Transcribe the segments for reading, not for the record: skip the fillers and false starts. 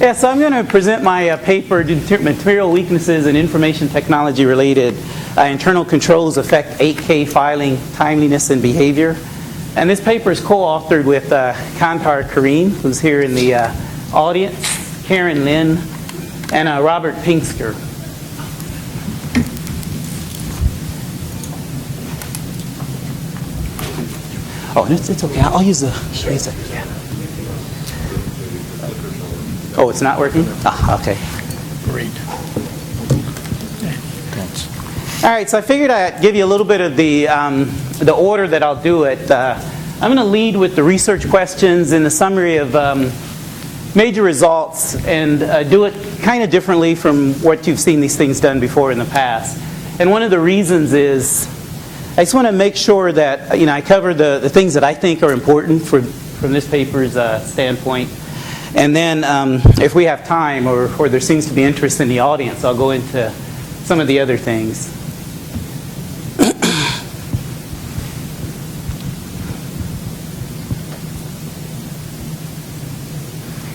Yeah, so I'm going to present my paper, Material Weaknesses and Information Technology Related Internal Controls Affect 8K Filing, Timeliness, and Behavior. And this paper is co-authored with Kantar Kareem, who's here in the audience, Karen Lynn, and Robert Pinksker. Oh, it's okay. I'll use the laser. Yeah. Oh, it's not working? Ah, okay. Great. Thanks. All right, so I figured I'd give you a little bit of the order that I'll do it. I'm going to lead with the research questions and the summary of major results, and do it kind of differently from what you've seen these things done before in the past. And one of the reasons is I just want to make sure that I cover the things that I think are important from this paper's standpoint. And then if we have time or there seems to be interest in the audience, I'll go into some of the other things.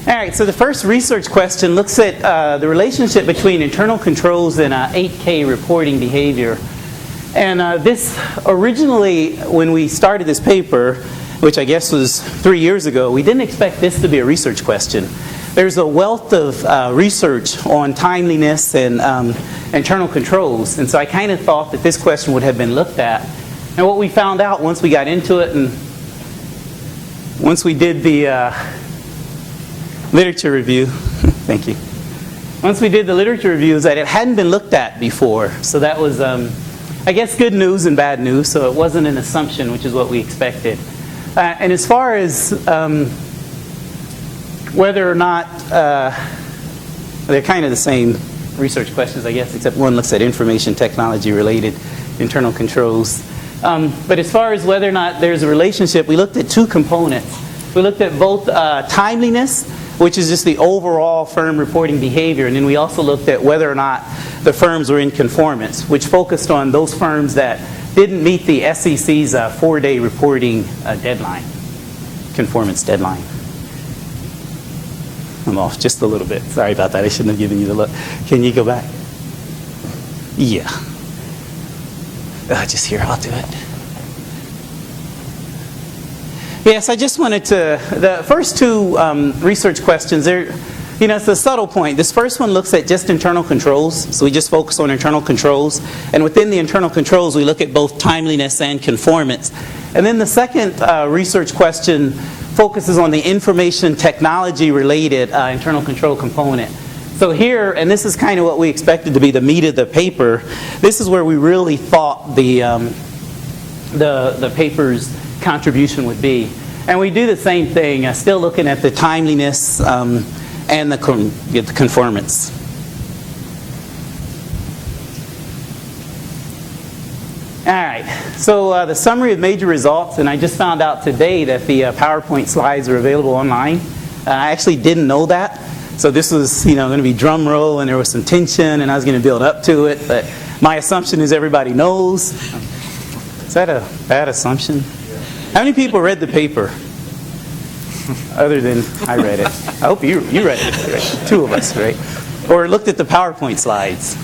All right, so the first research question looks at the relationship between internal controls and 8K reporting behavior. And this originally, when we started this paper, which I guess was 3 years ago, we didn't expect this to be a research question. There's a wealth of research on timeliness and internal controls, and so I kind of thought that this question would have been looked at. And what we found out once we got into it and once we did the literature review, thank you. Once we did the literature review is that it hadn't been looked at before. So that was, I guess, good news and bad news, so it wasn't an assumption, which is what we expected. And as far as whether or not, they're kind of the same research questions, I guess, except one looks at information technology related internal controls. But as far as whether or not there's a relationship, we looked at two components. We looked at both timeliness, which is just the overall firm reporting behavior, and then we also looked at whether or not the firms were in conformance, which focused on those firms that didn't meet the SEC's 4-day reporting deadline, conformance deadline. I'm off just a little bit. Sorry about that. I shouldn't have given you the look. Can you go back? Yeah. Just here, I'll do it. Yes, I just wanted to, the first two research questions, it's a subtle point. This first one looks at just internal controls. So we just focus on internal controls. And within the internal controls, we look at both timeliness and conformance. And then the second research question focuses on the information technology related internal control component. So here, and this is kind of what we expected to be the meat of the paper, this is where we really thought the paper's contribution would be. And we do the same thing, still looking at the timeliness and the conformance. All right, so the summary of major results, and I just found out today that the PowerPoint slides are available online. I actually didn't know that, so this was going to be drum roll, and there was some tension, and I was going to build up to it, but my assumption is everybody knows. Is that a bad assumption? How many people read the paper? Other than I read it. I hope you read it, right? Two of us, right? Or looked at the PowerPoint slides.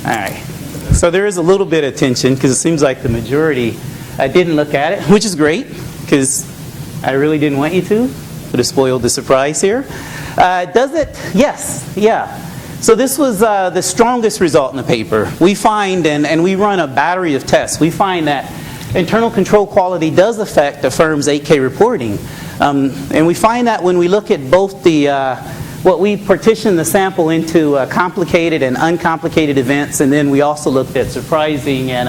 All right. So there is a little bit of tension because it seems like the majority didn't look at it, which is great because I really didn't want you to. Would have spoiled the surprise here. Does it? Yes. Yeah. So this was the strongest result in the paper. We find, and we run a battery of tests, we find that internal control quality does affect a firm's 8K reporting. And we find that when we look at both the what we partition the sample into complicated and uncomplicated events, and then we also looked at surprising and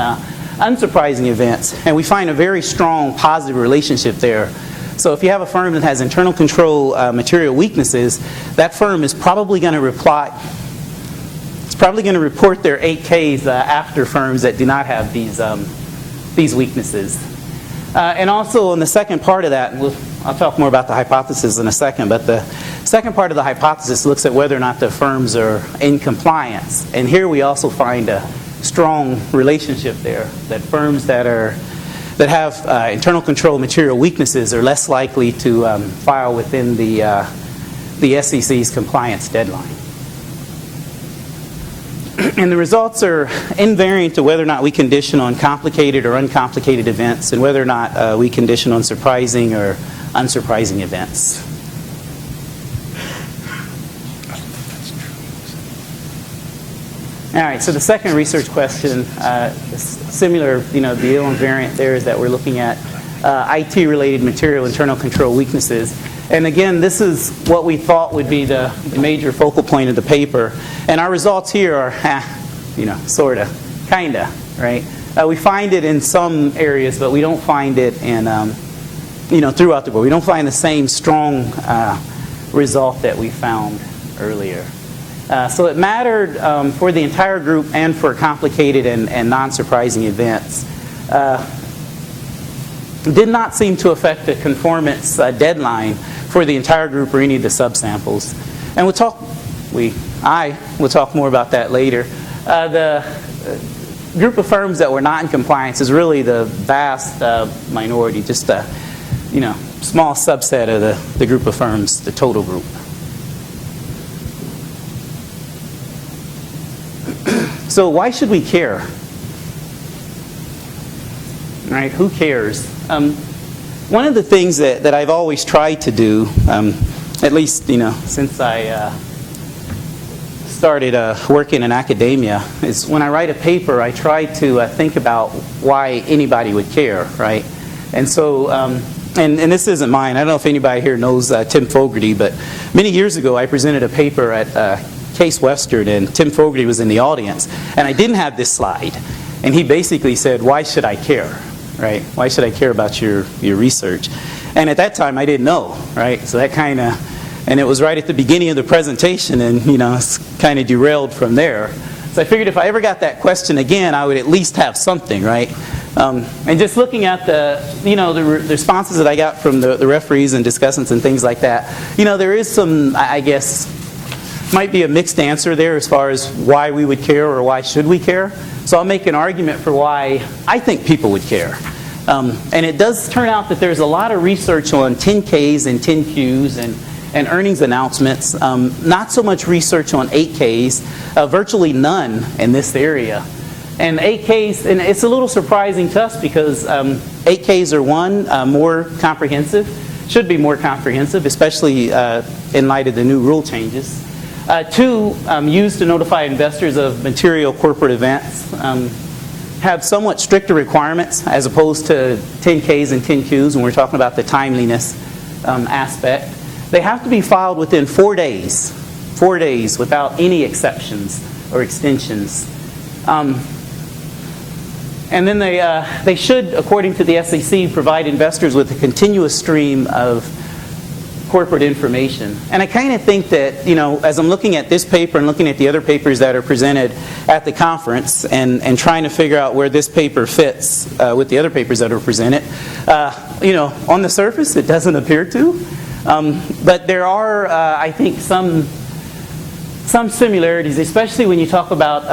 unsurprising events. And we find a very strong positive relationship there. So if you have a firm that has internal control material weaknesses, that firm is probably going to report their 8Ks after firms that do not have these weaknesses. And also in the second part of that, I'll talk more about the hypothesis in a second, but the second part of the hypothesis looks at whether or not the firms are in compliance. And here we also find a strong relationship there, that firms that have internal control material weaknesses are less likely to file within the the SEC's compliance deadline. And the results are invariant to whether or not we condition on complicated or uncomplicated events, and whether or not we condition on surprising or unsurprising events. All right, so the second research question, similar, deal and variant there, is that we're looking at IT-related material internal control weaknesses. And again, this is what we thought would be the major focal point of the paper. And our results here are, sort of, kind of, right? We find it in some areas, but we don't find it in, throughout the board. We don't find the same strong result that we found earlier. So it mattered for the entire group and for complicated and non-surprising events. Did not seem to affect the conformance deadline for the entire group or any of the subsamples. And I will talk more about that later. The group of firms that were not in compliance is really the vast minority, just a small subset of the group of firms, the total group. So why should we care? Right? Who cares? One of the things that I've always tried to do, at least since I started working in academia, is when I write a paper, I try to think about why anybody would care, right? And so, and this isn't mine. I don't know if anybody here knows Tim Fogarty, but many years ago I presented a paper at Case Western, and Tim Fogarty was in the audience, and I didn't have this slide. And he basically said, "Why should I care?" Right? Why should I care about your research? And at that time, I didn't know, right? So that and it was right at the beginning of the presentation, and it's kind of derailed from there. So I figured if I ever got that question again, I would at least have something, right? And just looking at the responses that I got from the referees and discussants and things like that, there is some, I guess, might be a mixed answer there as far as why we would care or why should we care. So I'll make an argument for why I think people would care. And it does turn out that there's a lot of research on 10Ks and 10Qs and earnings announcements. Not so much research on 8Ks, virtually none in this area. And 8Ks, and it's a little surprising to us because 8Ks are more comprehensive, should be more comprehensive, especially in light of the new rule changes. 2, used to notify investors of material corporate events, have somewhat stricter requirements as opposed to 10Ks and 10Qs when we're talking about the timeliness aspect. They have to be filed within 4 days, 4 days without any exceptions or extensions. And then they should, according to the SEC, provide investors with a continuous stream of corporate information. And I kind of think that, as I'm looking at this paper and looking at the other papers that are presented at the conference and trying to figure out where this paper fits with the other papers that are presented, on the surface it doesn't appear to. But there are, I think, some similarities, especially when you talk about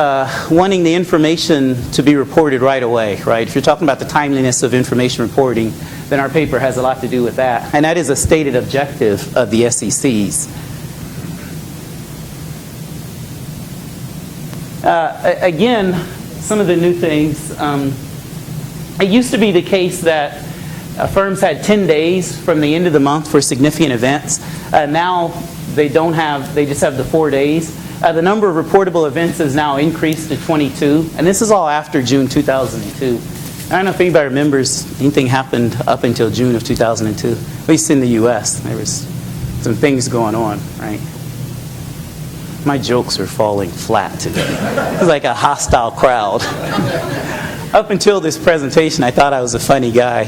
wanting the information to be reported right away, right? If you're talking about the timeliness of information reporting, then our paper has a lot to do with that. And that is a stated objective of the SEC's. Again, some of the new things. It used to be the case that firms had 10 days from the end of the month for significant events. Now they just have the 4 days. The number of reportable events has now increased to 22, and this is all after June 2002. I don't know if anybody remembers anything happened up until June of 2002, at least in the U.S. There was some things going on, right? My jokes are falling flat today. It's like a hostile crowd. Up until this presentation, I thought I was a funny guy.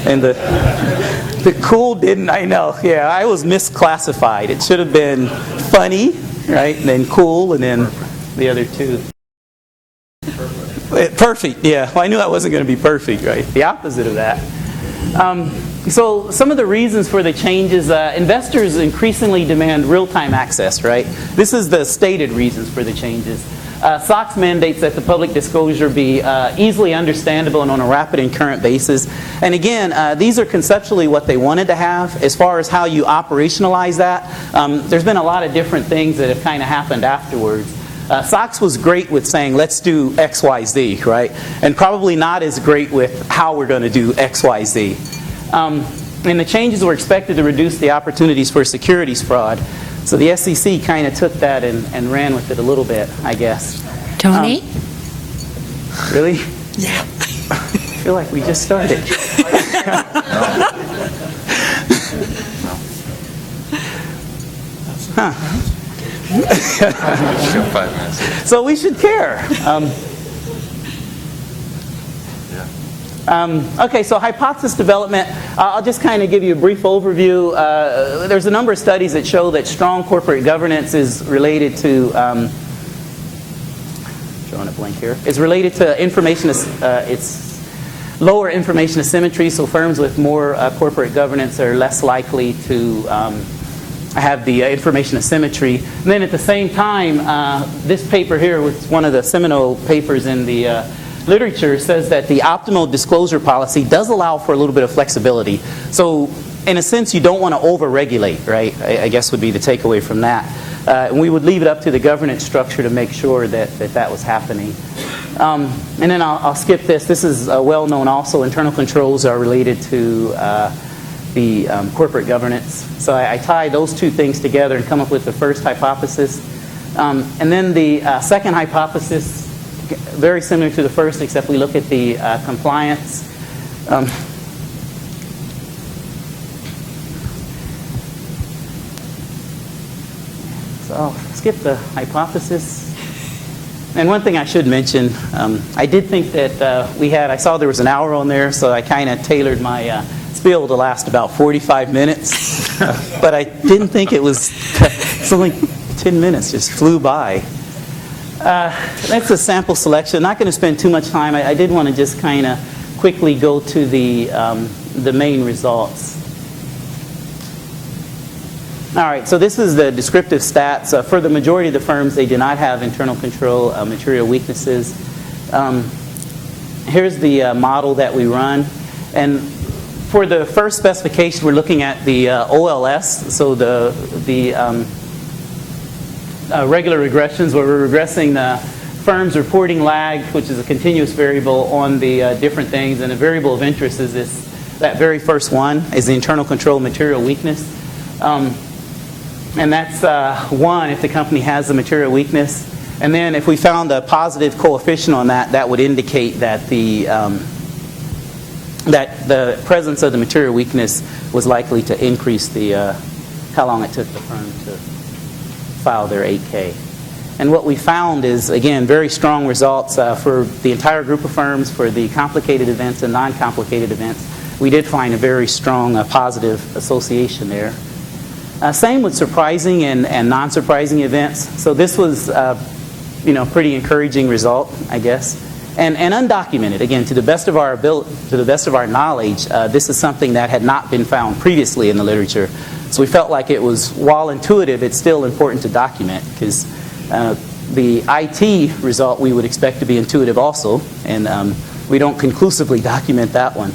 And the cool didn't, I know, yeah, I was misclassified. It should have been funny, right, and then cool, and then the other two. Perfect, yeah. Well, I knew I wasn't going to be perfect, right? The opposite of that. So some of the reasons for the changes, investors increasingly demand real-time access, right? This is the stated reasons for the changes. SOX mandates that the public disclosure be easily understandable and on a rapid and current basis. And again, these are conceptually what they wanted to have. As far as how you operationalize that, there's been a lot of different things that have kind of happened afterwards. SOX was great with saying, let's do X, Y, Z, right? And probably not as great with how we're going to do X, Y, Z. And the changes were expected to reduce the opportunities for securities fraud. So the SEC kind of took that and ran with it a little bit, I guess. Tony? Really? Yeah. I feel like we just started. Huh. So we should care. Okay, so hypothesis development, I'll just kind of give you a brief overview. There's a number of studies that show that strong corporate governance is related to, drawing a blank here, is related to information, it's lower information asymmetry, so firms with more corporate governance are less likely to have the information asymmetry. And then at the same time, this paper here was one of the seminal papers in the literature says that the optimal disclosure policy does allow for a little bit of flexibility. So in a sense, you don't want to over-regulate, right? I guess would be the takeaway from that. And we would leave it up to the governance structure to make sure that that was happening. And then I'll skip this. This is well known also. Internal controls are related to the corporate governance. So I tie those two things together and come up with the first hypothesis. And then the second hypothesis, very similar to the first, except we look at the compliance. So I'll skip the hypothesis. And one thing I should mention, I did think that I saw there was an hour on there, so I kind of tailored my spiel to last about 45 minutes. But I didn't think it was, it's only 10 minutes, just flew by. That's a sample selection. Not going to spend too much time. I did want to just kind of quickly go to the main results. All right, so this is the descriptive stats. For the majority of the firms, they do not have internal control material weaknesses. Here's the model that we run. And for the first specification, we're looking at the OLS, so the regular regressions, where we're regressing the firm's reporting lag, which is a continuous variable on the different things, and a variable of interest is that very first one is the internal control material weakness. And that's 1 if the company has a material weakness. And then if we found a positive coefficient on that, that would indicate that the presence of the material weakness was likely to increase the how long it took the firm to file their 8K. And what we found is, again, very strong results for the entire group of firms, for the complicated events and non-complicated events. We did find a very strong positive association there. Same with surprising and non-surprising events. So this was, pretty encouraging result, I guess. And undocumented. Again, to the best of our ability, to the best of our knowledge, this is something that had not been found previously in the literature. So we felt like it was, while intuitive, it's still important to document, because the IT result we would expect to be intuitive also, and we don't conclusively document that one.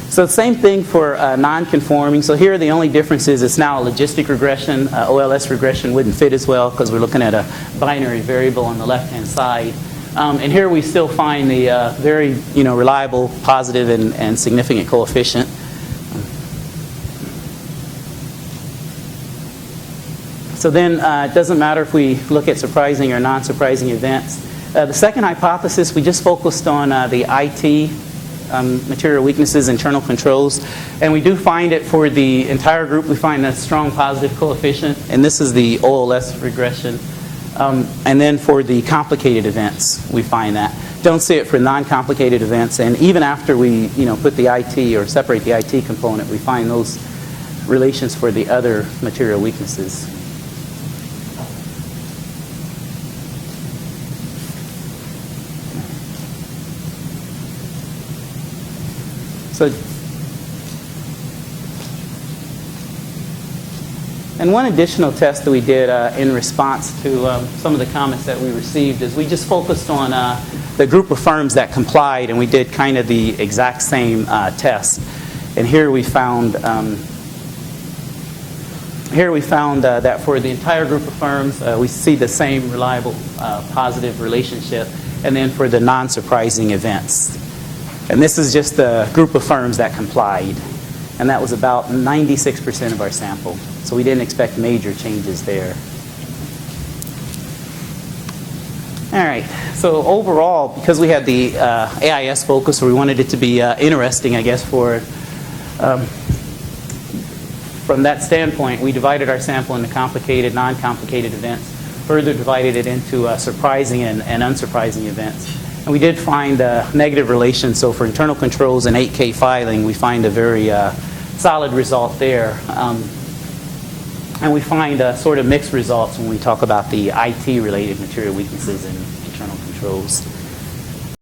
So the same thing for non-conforming. So here the only difference is it's now a logistic regression. OLS regression wouldn't fit as well because we're looking at a binary variable on the left-hand side. And here we still find the very reliable, positive, and significant coefficient. So then it doesn't matter if we look at surprising or non-surprising events. The second hypothesis, we just focused on the IT material weaknesses, internal controls, and we do find it for the entire group. We find a strong positive coefficient, and this is the OLS regression. And then for the complicated events, we find that. Don't see it for non-complicated events, and even after we put the IT or separate the IT component, we find those relations for the other material weaknesses. So And one additional test that we did in response to some of the comments that we received is we just focused on the group of firms that complied, and we did kind of the exact same test. And here we found that for the entire group of firms, we see the same reliable positive relationship, and then for the non-surprising events. And this is just the group of firms that complied, and that was about 96% of our sample. So we didn't expect major changes there. All right, so overall, because we had the AIS focus, or we wanted it to be interesting, I guess, from that standpoint, we divided our sample into complicated, non-complicated events, further divided it into surprising and unsurprising events. And we did find a negative relation. So for internal controls and 8K filing, we find a very solid result there. And we find sort of mixed results when we talk about the IT-related material weaknesses in internal controls.